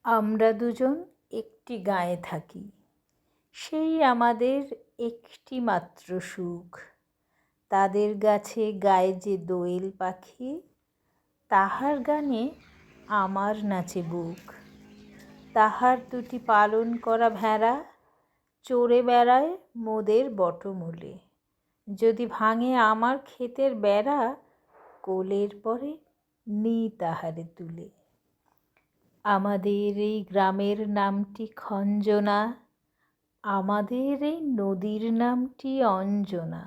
আমরা দুজন একটি গাঁয়ে থাকি, সেই আমাদের একটি মাত্র সুখ। তাদের গাছে গায়ে যে দোয়েল পাখি, তাহার গানে আমার নাচে বুক। তাহার দুটি পালন করা ভেড়া চড়ে বেড়ায় মোদের বটমূলে। যদি ভাঙে আমার ক্ষেতের বেড়া, কোলের পরে নিই তাহারে তুলে। আমাদের এই গ্রামের নামটি খঞ্জনা, আমাদের এই নদীর নামটি অঞ্জনা।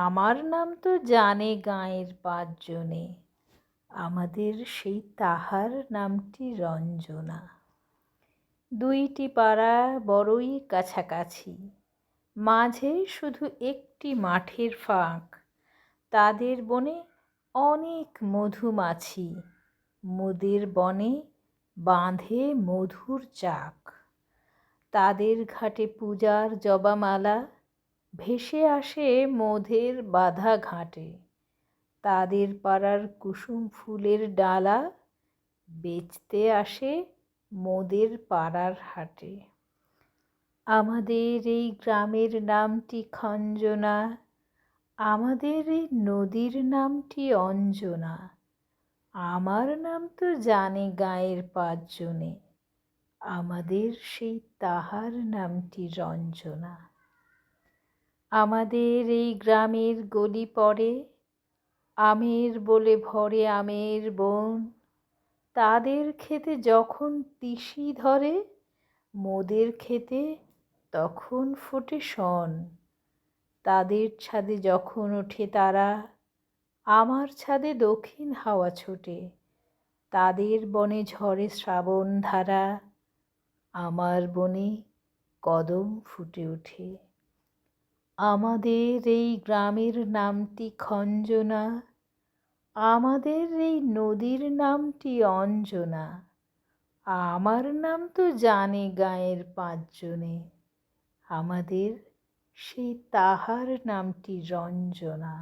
আমার নাম তো জানে গাঁয়ের ৫ জনে, আমাদের সেই তাহার নামটি রঞ্জনা। দুইটি পাড়া বড়ই কাছাকাছি, মাঝে শুধু একটি মাঠের ফাঁক। তাদের বনে অনেক মধুমাছি, মোদের বনে বাঁধে মধুর চাক। তাদের ঘাটে পূজার জবামালা ভেসে আসে মোদের বাঁধা ঘাটে। তাদের পাড়ার কুসুম ফুলের ডালা বেচতে আসে মোদের পাড়ার হাটে। আমাদের এই গ্রামের নামটি খঞ্জনা, আমাদের এই নদীর নামটি অঞ্জনা। আমার নাম তো জানে গাঁয়ের ৫ জনে, আমাদের সেই তাহার নামটি রঞ্জনা। আমাদের এই গ্রামের গলি পড়ে আমের বলে ভরে আমের বন। তাদের ক্ষেতে যখন তিসি ধরে, মোদের ক্ষেতে তখন ফোটে শন। তাদের ছাদে যখন ওঠে তারা, আমার ছাদে দক্ষিণ হাওয়া ছোটে। তাদের বনে ঝরে শ্রাবণ ধারা, আমার বনে কদম ফুটে ওঠে। আমাদের এই গ্রামের নামটি খঞ্জনা, আমাদের এই নদীর নামটি অঞ্জনা। আমার নাম তো জানে গাঁয়ের ৫ জনে, আমাদের সেই তাহার নামটি রঞ্জনা।